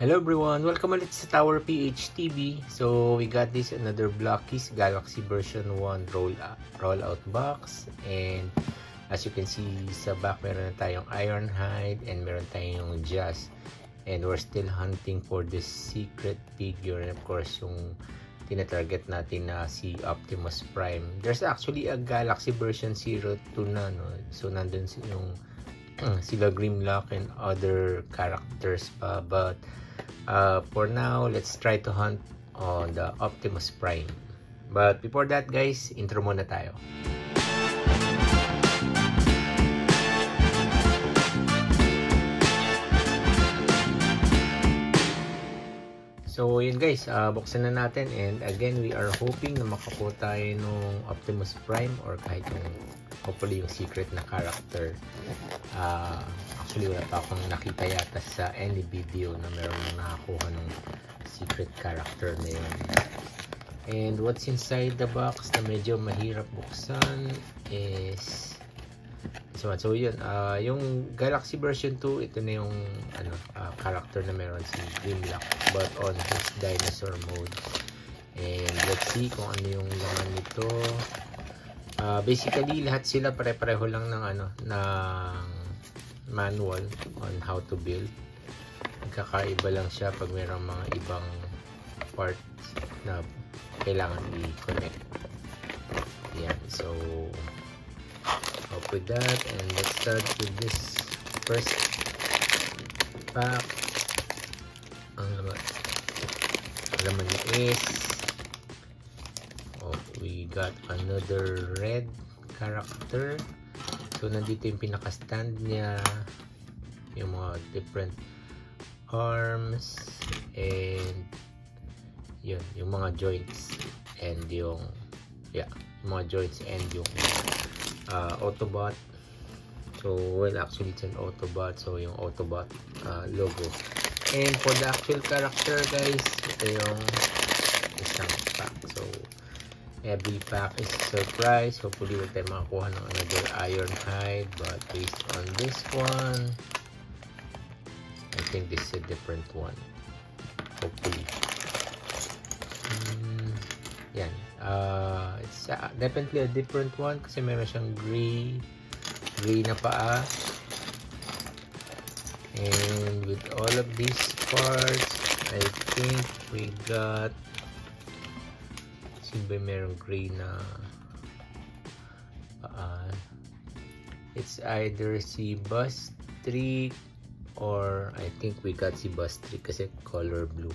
Hello everyone, welcome ulit sa Tower PH TV. So we got this another Blockies Galaxy version 1 rollout box, and as you can see sa back meron na tayong Ironhide and meron tayong Jazz, and we're still hunting for this secret figure, and of course yung tinatarget natin na si Optimus Prime. There's actually a Galaxy version 02 na, no? So nandun yung sila Grimlock and other characters pa, but for now, let's try to hunt on the Optimus Prime. But before that guys, intro muna tayo. So yun guys, buksan na natin, and again we are hoping na makakuha tayo nung Optimus Prime or kahit yung hopefully yung secret na character. Actually wala pa akong nakita yata sa any video na meron nakakuha ng secret character na yun. And what's inside the box na medyo mahirap buksan is this one. So yun, yung Galaxy version 2, ito na yung character na meron si Grimlock but on his dinosaur mode. And let's see kung ano yung laman nito. Basically lahat sila pare-pareho lang ng ng manual on how to build. Nagkakaiba lang siya pag mayroong mga ibang parts na kailangan i-connect. Yan, so hope with that, and let's start with this first pack. Ang laman niya is we got another red character. So nandito yung pinaka-stand niya, yung mga different arms, and yun, yung mga joints and yung mga joints and yung Autobot. So well, actually it's an Autobot, so yung Autobot logo. And for the actual character guys, ito yung isang pack. So every pack is a surprise. Hopefully we'll tayo makakuha ng another Ironhide, but based on this one, I think this is a different one. Hopefully. Yan. It's definitely a different one kasi meron siyang gray na paa. And with all of these parts, I think we got merong gray na it's either si Buzz Trick or I think we got si Buzz Trick kasi color blue.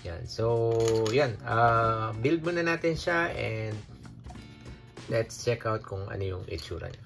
Yan, so yan, build muna natin siya and let's check out kung ano yung itsura niya.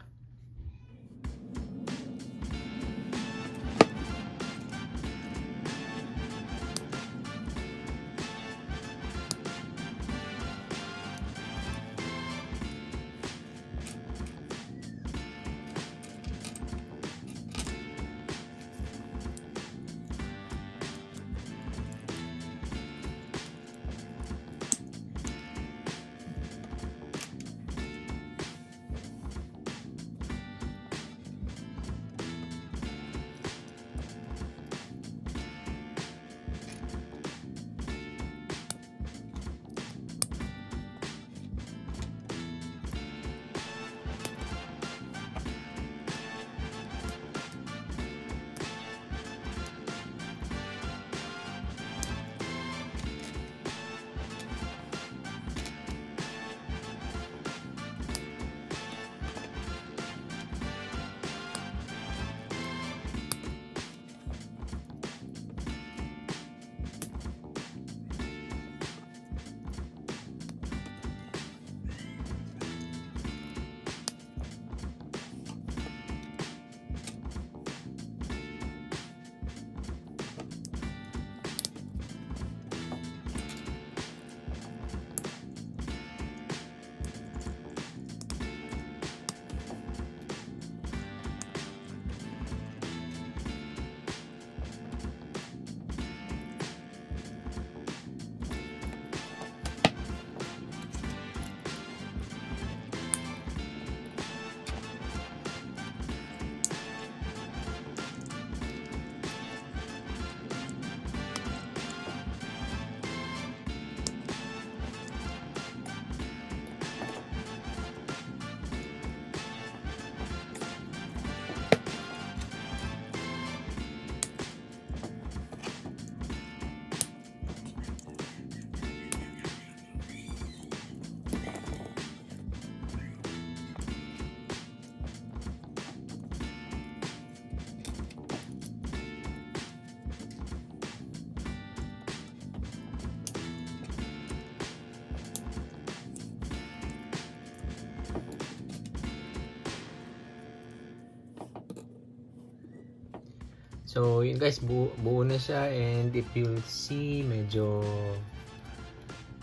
So yun guys, buo na siya, and if you'll see, medyo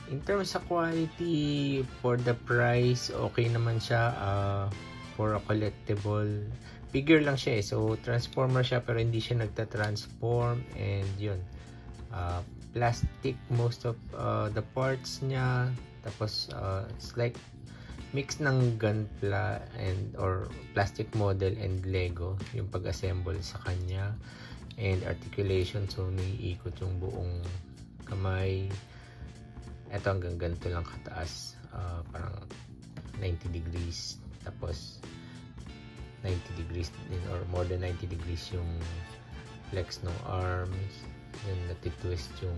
in terms sa quality, for the price, okay naman siya. For a collectible figure lang siya so transformer siya pero hindi siya nagta-transform, and yun, plastic most of the parts niya, tapos it's like mix ng Gunpla or plastic model and Lego yung pag-assemble sa kanya, and articulation, so naiikot yung buong kamay. Ito hanggang ganito lang kataas, parang 90 degrees, tapos 90 degrees din or more than 90 degrees yung flex ng arms, then natitwist yung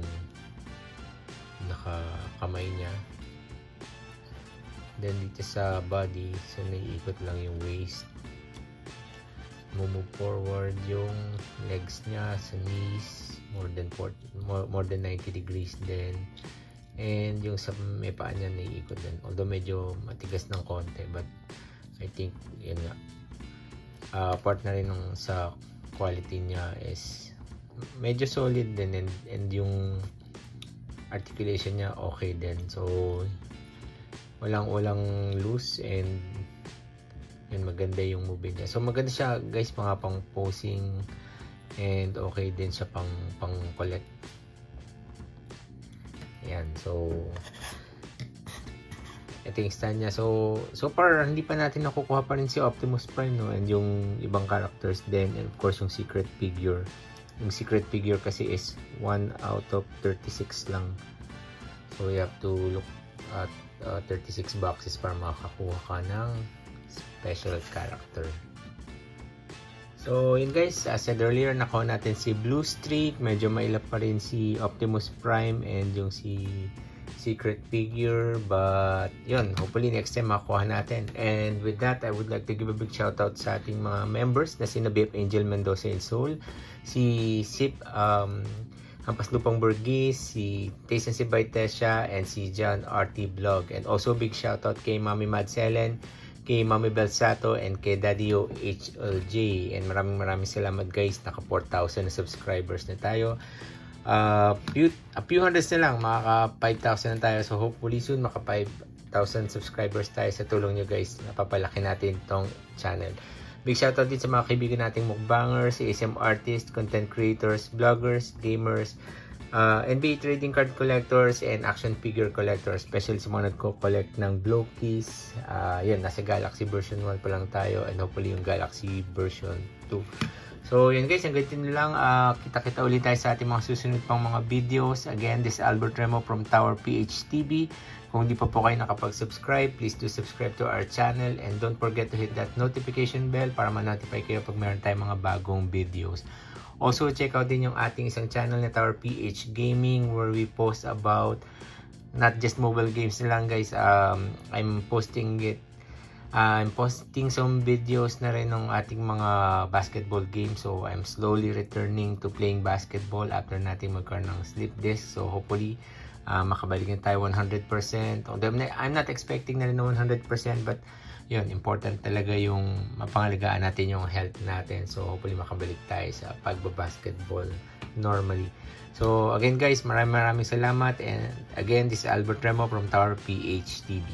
nakakamay niya. Then dito sa body, so naiikot lang yung waist, move forward yung legs niya sa knees, more than 90 degrees din, and yung sa may paa niya naiikot din, although medyo matigas ng konti, but I think yun nga, part na rin ng sa quality niya is medyo solid din, and yung articulation niya okay din, so walang loose, and yun, maganda yung movement niya. So maganda siya guys, mga pang posing, and okay din siya pang collect. Yan, so ito yung stand niya. So far hindi pa natin nakukuha pa rin si Optimus Prime, no, and yung ibang characters din, and of course yung secret figure. Yung secret figure kasi is 1 out of 36 lang, so you have to look at 36 boxes para makakuha ka ng special character. So yun guys, as said earlier, nakuha natin si Blue Streak, medyo mailap pa rin si Optimus Prime and yung si secret figure, but yun, hopefully next time makuha natin. And with that, I would like to give a big shout out sa ating mga members na sina BF Angel Mendoza in Seoul, si Sip Hampas Lupang Burgis, si Tayson si Baitesha, and si John RT Vlog. And also big shoutout kay Mami Madselen, kay Mami Belsato, and kay Daddio HLJ. And maraming salamat guys, naka 4,000 na subscribers na tayo. A few hundreds na lang, makaka 5,000 na tayo. So hopefully soon maka 5,000 subscribers tayo. Sa tulong nyo guys, napapalaki natin tong channel. Big shoutout din sa mga kaibigan nating mukbangers, ASM artists, content creators, vloggers, gamers, NBA trading card collectors, and action figure collectors, especially sa mga nagko-collect ng blow keys. Yan, nasa Galaxy version 1 pa lang tayo, and hopefully yung Galaxy version 2. So yan guys, hanggang dito lang. Kita-kita ulit tayo sa ating mga susunod pang mga videos. Again, this is Albert Remo from Tower PH TV. Kung di pa po kayo nakapag-subscribe, please do subscribe to our channel, and don't forget to hit that notification bell para ma-notify kayo pag meron tayong mga bagong videos. Also, check out din yung ating isang channel na Tower PH Gaming, where we post about not just mobile games na lang guys. I'm posting some videos na rin ng ating mga basketball games. So I'm slowly returning to playing basketball after natin magkaroon ng sleep disc. So hopefully makabalik na tayo 100%. I'm not expecting na rin 100%, but yun, important talaga yung mapangalagaan natin yung health natin. So hopefully makabalik tayo sa pagbabasketball normally. So again guys, maraming salamat, and again, this is Albert Remo from Tower PH TV.